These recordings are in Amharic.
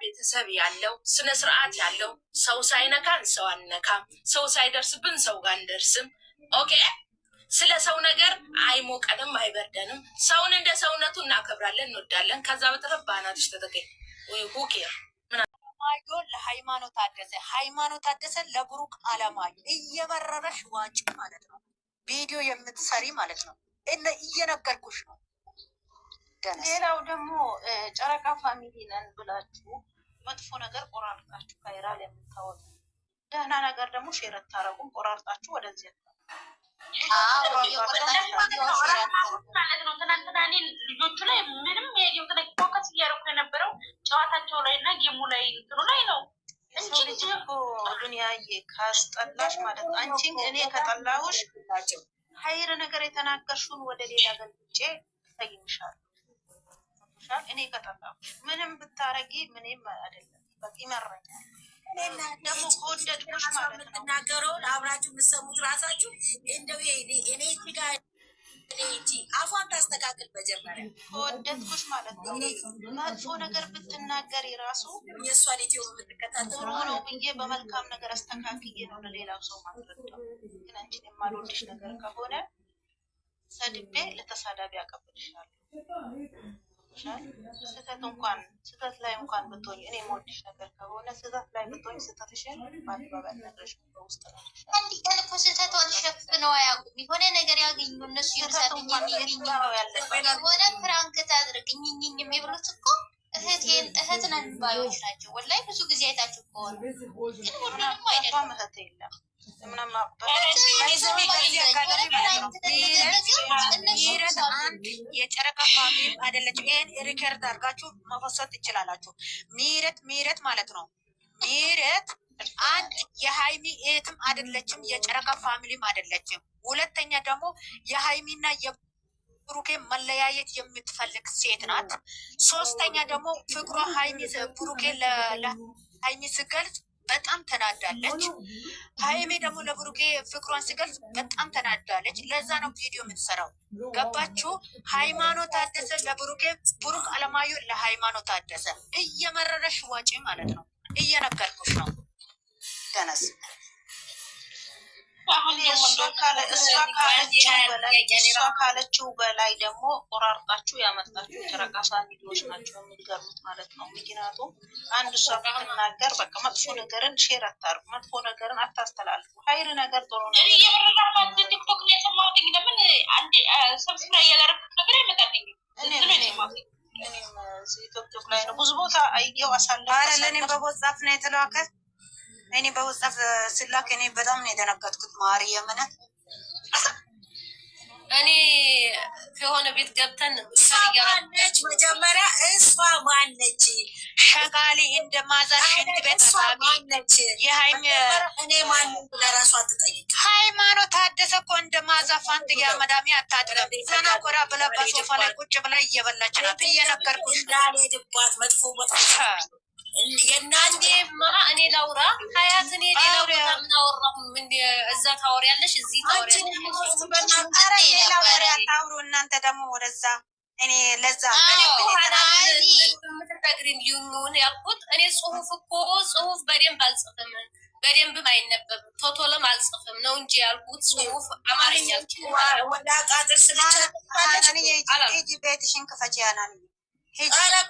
ቤተሰብ ያለው ስነ ስርዓት ያለው ሰው ሳይነካን ሰው አንነካም፣ ሰው ሳይደርስብን ሰው ጋር አንደርስም። ኦኬ ስለ ሰው ነገር አይሞቀንም አይበርደንም። ሰውን እንደ ሰውነቱ እናከብራለን እንወዳለን። ከዛ በተረፈ ባናትሽ ተተገኝ ወይ ሁኬር ማዮ ለሃይማኖት ታደሰ ሃይማኖት ታደሰ ለብሩክ አለማዩ እየበረረሽ ዋጭ ማለት ነው። ቪዲዮ የምትሰሪ ማለት ነው። እየነገርኩሽ ነው። ሌላው ደግሞ ጨረቃ ፋሚሊ ነን ብላችሁ መጥፎ ነገር ቆራርጣችሁ ቫይራል የምታወጡ ደህና ነገር ደግሞ ሼር ታረጉም ቆራርጣችሁ ወደዚህ ማለት ነው። ትናንትና እኔ ልጆቹ ላይ ምንም ያየሁት ላይ ፎከስ እያደረኩ የነበረው ጨዋታቸው ላይ እና ጌሙ ላይ እንትኑ ላይ ነው እንጂ ዱንያዬ ካስጠላሽ ማለት አንቺን እኔ ከጠላሁሽ ሀይር ነገር የተናገርሽውን ወደ ሌላ ገልጬ እሰይምሻለሁ። እኔ ከጠላሁሽ ምንም ብታረጊ ምንም አይደለም። በቃ ይመረኛል። ደግሞ ከወደድኩሽ ማለት ነው የምትናገረውን አብራችሁ የምትሰሙት ራሳችሁ እንደው እኔ እዚጋ አፏን ታስተካክል። መጀመሪያ ከወደድኩሽ ማለት ነው መጥፎ ነገር ብትናገር የራሱ የእሷን ኢትዮ የምትከታተሉ ነው ብዬ በመልካም ነገር አስተካክዬ ነው ለሌላው ሰው ማድረግው። ግን አንቺን የማልወድሽ ነገር ከሆነ ሰድቤ ለተሳዳቢ ያቀብልሻለሁ። ስህተት ላይ እንኳን ብትሆኝ እኔ የምወድሽ ነገር ከሆነ ስህተት ላይ ብትሆኝ ስህተትሽን በአደባባይ ነግረሽ በውስጥ ነው። አንድ ቀን እኮ ስህተቷን ሸፍነው አያውቁም። የሆነ ነገር ያገኙ እነሱ ይብሳትኝ የሆነ ፍራንክ ታድርግ እኝኝኝ የሚብሉት እኮ እህት ነን ባዮች ናቸው። ወላሂ ብዙ ጊዜ አይታችሁ ከሆነ ግን ሁሉንም አይደለም። እህት የለም የጨረቃ ፋሚሊ አይደለችም። ይሄን ሪከርድ አድርጋችሁ መፈሰት ትችላላችሁ። ምህረት ማለት ነው። ምህረት አንድ የሃይሚ እህትም አይደለችም፣ የጨረቃ ፋሚሊም አይደለችም። ሁለተኛ ደግሞ የሃይሚና የብሩኬ መለያየት የምትፈልግ ሴት ናት። ሶስተኛ ደግሞ ፍቅሯ ብሩኬ ለሃይሚ ስገልጽ በጣም ተናዳለች። ሃይሜ ደግሞ ለብሩኬ ፍቅሯን ሲገልጽ በጣም ተናዳለች። ለዛ ነው ቪዲዮ የምትሰራው። ገባችሁ? ሃይማኖት ታደሰ ለብሩኬ፣ ብሩክ አለማዩ ለሃይማኖት ታደሰ። እየመረረሽ ዋጪ ማለት ነው። እየነገርኩሽ ነው። ተነስ እሷ ካለችው በላይ ደግሞ ቆራርጣችሁ ያመጣችሁ ጨረቃ ፋሚሊዎች ናቸው የሚገርሙት ማለት ነው። ምክንያቱም አንድ እሷ ብትናገር በቃ መጥፎ ነገርን ሼር አታርጉ፣ መጥፎ ነገርን አታስተላልፉ። ሀይር ነገር ጥሩ ነው። ቲክቶክ ላይ ሰማሁት። ለምን አንድ ሰብስክራይብ ያላረኩት ነገር አይመጣልኝም። እኔም ቲክቶክ ላይ ነው ብዙ ቦታ አየው አሳለሁ። ኧረ ለእኔም በቦጻፍ ነው የተላከ። እኔ በውስጥ ስላክ እኔ በጣም ነው የደነገጥኩት። ማርያምን እኔ ከሆነ ቤት ገብተን ማነች መጀመሪያ እሷ ማነች? ሸቃሊ እንደማዛ ሽንት ቤት ማነች? የሃይም እኔ ማንም ለራሷ ትጠይቅ። ሃይማኖት ታደሰ እኮ እንደማዛ ፋንት ያመዳሚ አታድረም። ዘና ጎራ ብላ በሶፋ ላይ ቁጭ ብላ እየበላች ናት። እየነገርኩሽ እንዳልሄድባት መጥፎ የናንዴማ እኔ ላውራ ሀያት እኔ ሌላ ቦታ ምን አወራሁ? እዛ ታወሪያለሽ፣ እዚህ ታወሪያለሽ። ሌላ ወሬ አታውሩ እናንተ ደግሞ ወደዛ። እኔ ለዛ ምትነግሪን ሊሆን ያልኩት እኔ ጽሁፍ እኮ ጽሁፍ በደንብ አልጽፍም፣ በደንብም አይነበብም፣ ቶቶሎም አልጽፍም ነው እንጂ ያልኩት ጽሁፍ አማርኛ ወደ አቃጥር ስልቻ ቤትሽን ክፈች ያናል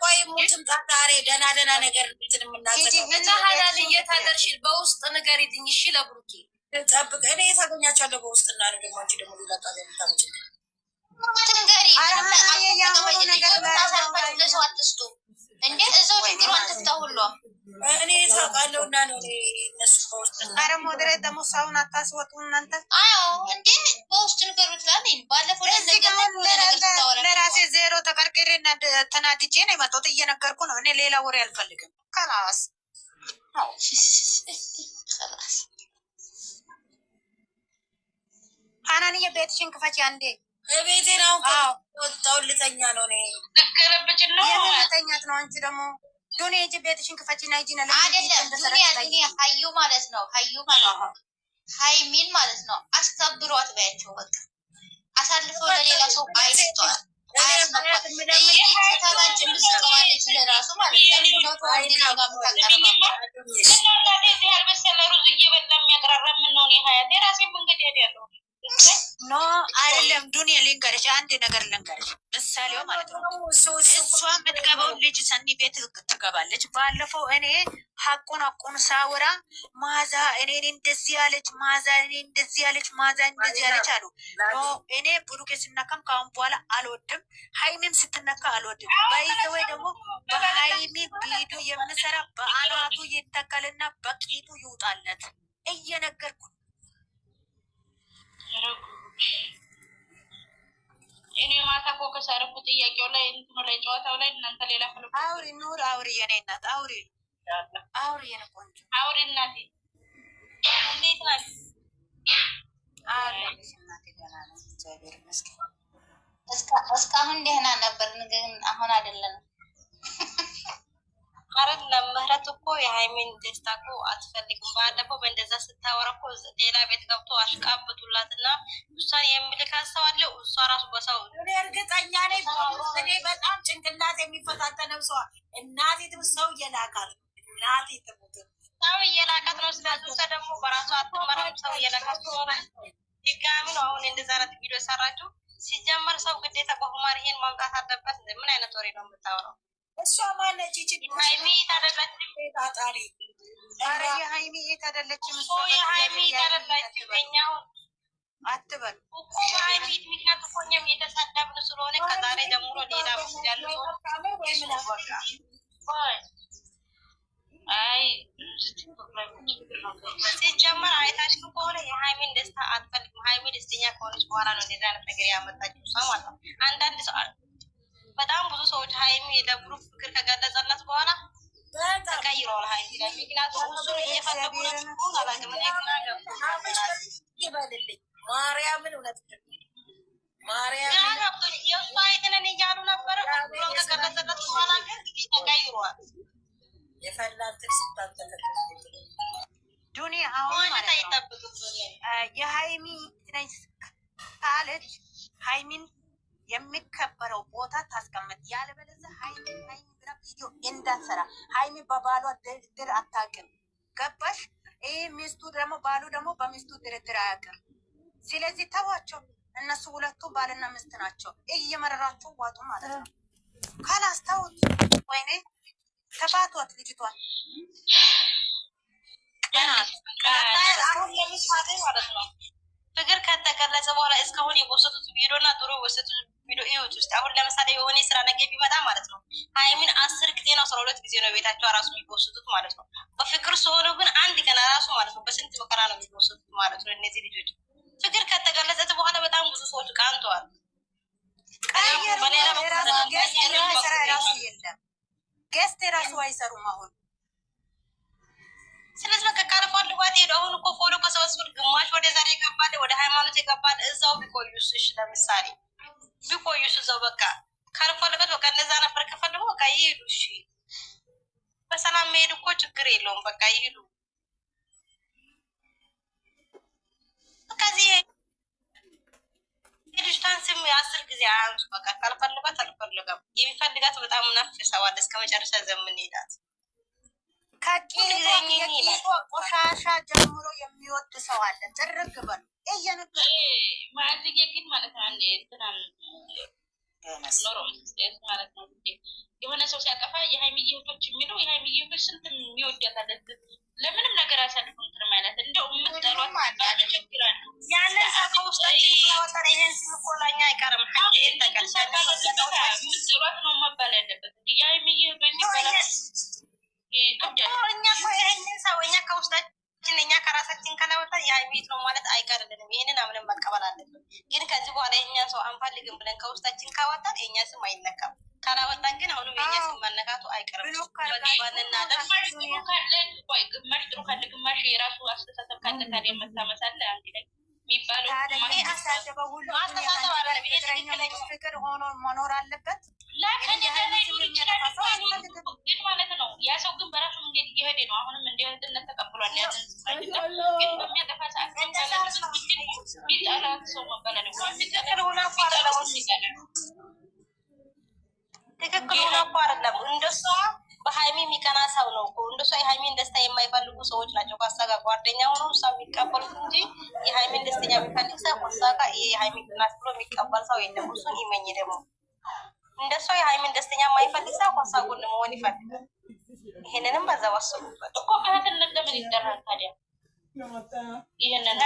ቆይ ሙትም ጣጣሬ ደህና ነገር እንትን የምናዘጋው እና ሀላል እየታደርሽል በውስጥ ንገሪልኝ። እሺ ለብሩኬ ጠብቅ። እኔ ታገኛቸዋለሁ በውስጥ እና ደግሞ አንቺ ደግሞ ሌላ ቃል የምታመጭ ትንገሪ ለሰው አትስጡ እንዴ እዛው ችግሯን ትፍታ ሁሏ እኔ ታውቃለሁ እና ነው እነሱ በውስጥ ኧረ ሞዴሬት ደግሞ ሰውን አታስወጡ እናንተ። አዎ እንዴ በውስጥ ንገሩት ላለኝ ባለፈው ለራሴ ዜሮ ተቀርቅሬ ተናድጄ ነው የመጣሁት። እየነገርኩ ነው። እኔ ሌላ ወሬ አልፈልግም። ከላስ ሀናንዬ ቤትሽን ክፈች አንዴ። ቤቴ ነው ወጣው ልተኛ ነው እኔ ልከረብጭ ነው የምተኛት ነው። አንቺ ደግሞ ዱኒያ እጅ ቤትሽን ክፈች ና ሂጂ ነው አይደለም። ዱኒያ ሀዩ ማለት ነው። ሀዩ ማለት ነው። ሃይሚን ማለት ነው። አስተብሯት በያቸው በቃ አሳልፈው ለሌላ ሰው አይስጧል። ኖ አይደለም ዱንያ ልንገርሽ፣ አንድ ነገር ልንገርሽ፣ ምሳሌው ማለት ነው። እሷ የምትገባው ልጅ ሰኒ ቤት ትገባለች። ባለፈው እኔ ሀቁን ሳወራ ማዛ እኔ እንደዚህ ያለች ማዛ እኔ እንደዚህ ያለች ማዛ እንደዚህ ያለች አሉ። ኖ እኔ ብሩኬ ስነካም ከአሁን በኋላ አልወድም፣ ሀይሚም ስትነካ አልወድም። ባይዘወይ ደግሞ በሀይሚ ቪዲዮ የምሰራ በአናቱ ይተከልና በቂጡ ይውጣለት እየነገርኩ እኔ ማታ ፎከስ አደረኩ ጥያቄው ላይ እንትኑ ላይ ጨዋታው ላይ እናንተ ሌላ ፍልፍ አውሪ ኑር አውሪ የኔ እናት አውሪ የኔ ቆንጆ አውሪ እናቴ እንዴት ናት? አለሽ እናቴ ደህና ነኝ እግዚአብሔር ይመስገን። እስካሁን ደህና ነበር፣ ግን አሁን አይደለንም። አይደለም ምህረት እኮ የሃይሚን ደስታ እኮ አትፈልግም። ባለፈው በእንደዛ ስታወራ እኮ ሌላ ቤት ገብቶ አሽቃብጡላትና እሷን የሚልካት ሰው አለ። እሷ ራሱ በሰው እኔ እርግጠኛ ነኝ። እኔ በጣም ጭንቅላት የሚፈታተነው ሰው እናቴ ትሙት ሰው እየላካት እናቴ ትሙት ሰው እየላካት ነው። ስለዚህ እሷ ደግሞ በራሷ አትመራም። ሰው እየላካት ሆነ ድጋሚ ነው አሁን እንደዛ አይነት ቪዲዮ ሰራችሁ። ሲጀመር ሰው ግዴታ በሁማር ይሄን ማምጣት አለበት። ምን አይነት ወሬ ነው የምታወራው? እሷ ማነች? ሃይሚ ታደለችም ታጣሪ ኧረ የሃይሚ የት አይደለችም? እኮ የሃይሚ ታደለችም። እኛው አትበል እኮ በሃይሚ ምክንያት እኮ እኛም እየተሳደብን ስለሆነ ከዛሬ ጀምሮ ሌላ ውስጥ ያለው አይ ሲጀመር አይታችሁ ከሆነ የሃይሚን ደስታ አትፈልግም። ሃይሚ ደስተኛ ከሆነች በኋላ ነው እንደዛ አይነት ነገር ያመጣችው ሰው ማለት ነው። አንዳንድ ሰው በጣም ብዙ ሰዎች ሃይሚ ለብሩክ ፍቅር ከገለጸላት በኋላ ተቀይረዋል። ሃይሚ ላይ ምክንያቱም እሱ እየፈለጉ ነው አላውቅም። እኔ ይበልልኝ ማርያምን እውነት ማርያም ገብቶኝ የእሱ አይትንን እያሉ ነበረ። ብሎ ከገለጸላት በኋላ ግን ተቀይሯል። የፈላትን ስታተለቅ ዱንያ አሁን ማለት ነው የሃይሚ ነኝ ካለች ሃይሚን የሚከበረው ቦታ ታስቀምጥ። ያለበለዚያ ሃይሚ ብላ ቪዲዮ እንዳትሰራ። ሃይሚ በባሏ ድርድር አታውቅም። ገባሽ? ይህ ሚስቱ ደግሞ ባሉ ደግሞ በሚስቱ ድርድር አያውቅም። ስለዚህ ተዋቸው። እነሱ ሁለቱ ባልና ሚስት ናቸው። እየመረራቸው ዋጡ ማለት ነው። ካላስታውት ወይኔ ተፋቷት ልጅቷን አሁን ለምሳሌ ማለት ነው ፍቅር ከተገለጸ በኋላ እስካሁን የወሰቱት ቪዲዮ እና ጥሩ የወሰቱት ቪዲዮ ህይወት ውስጥ አሁን ለምሳሌ የሆነ ስራ ነገር ቢመጣ ማለት ነው ሃይሚን 10 ጊዜ ነው 12 ጊዜ ነው ቤታቸው ራሱ የሚወሰቱት ማለት ነው። በፍቅር ሲሆኑ ግን አንድ ቀን ራሱ ማለት ነው በስንት መከራ ነው የሚወሰቱት ማለት ነው። እነዚህ ልጆች ፍቅር ከተገለጸ በኋላ በጣም ብዙ ሰዎች ቃንተዋል። በሌላ ገስት ራሱ አይሰሩም አሁን። ስለዚህ በቃ ካልፈልጓት ሄዱ። አሁን እኮ ፎሎ ከሰበስቡት ግማሽ ወደ ዛሬ ይገባል፣ ወደ ሃይማኖት ይገባል። እዛው ቢቆዩስ? እሺ ለምሳሌ ቢቆዩስ እዛው በቃ ካልፈልጓት በቃ እነዛ ነበር ከፈልጉ በቃ ይሄዱ። እሺ በሰላም መሄድ እኮ ችግር የለውም። በቃ ይሄዱ። ከዚህ ልጅቷን ስም 10 ጊዜ አያንሱ። በቃ ካልፈልጓት አልፈልጋም። የሚፈልጋት በጣም ናፍሰዋል። እስከ መጨረሻ ዘመን ሄዳት ከቂጦ ቆሻሻ ጀምሮ የሚወድ ሰው አለ። ጥርግ በሉ እየነገር ማዝጌ ግን ማለት ነው አንዴ እንትናም ኖሮ ማለት ነው የሆነ ሰው ሲያጠፋ የሃይሚ እህቶች የሚለው የሃይሚ እህቶች ስንት የሚወዳታል። ለምንም ነገር አያሳልፉም። እንትን ማለት እንደው የምትጠሏት ችግር አለ። ያንን ሰው ከውስጣችን ስለወጣን ይሄን ስም እኮ ለእኛ አይቀርም። የምትጠሏት ነው መባል ያለበት። የሃይሚ እህቶች ይባላል እኛ እኮ ይሄንን ሰው እኛ ከውስጣችን እኛ ከራሳችን ካላወጣ የሃይሚት ነው ማለት አይቀርልንም። ይህንን አምነን መቀበል አለብን። ግን ከዚህ በኋላ የእኛን ሰው አንፈልግም ብለን ከውስጣችን ካወጣን የእኛ ስም አይነካም። ካላወጣን ግን አሁንም የእኛ ስም መነካቱ አይቀርም። ግማሽ ጥሩ ካለ ግማሽ የራሱ አስተሳሰብ ካለ ታዲያ መታመሳለ አንድ ላይ የሚባለው ማስተሳሰብ አለ። ፍቅር ሆኖ መኖር አለበት። ግን ማለት ነው ያ ሰው ግን በራሱ መንገድ እየሄደ ነው። አሁንም እንዲህነት ተቀብሏል። ግን በሚያጠፋ ሰዓት ቢጠላት ሰው መባላል ትክክል ሆነ እኮ አይደለም። እንደሷ በሃይሚ የሚቀና ሰው ነው እኮ እንደሷ የሃይሚን ደስታ የማይፈልጉ ሰዎች ናቸው ከእሷ ጋር ጓደኛ ሆነው እሷ የሚቀበሉት እንጂ የሃይሚን ደስተኛ የሚፈልግ ሰው ከእሷ ጋር የሃይሚን ቅናት ብሎ የሚቀበል ሰው የለም። እሱን ይመኝ ደግሞ እንደሷ የሃይሚን ደስተኛ የማይፈልግ ሰው ከእሷ ጎን መሆን ይፈልጋል። ይሄንንም በዛ ወሰኑበት እኮ ከእህትነት ለምን ይጠራል ታዲያ? ይሄንን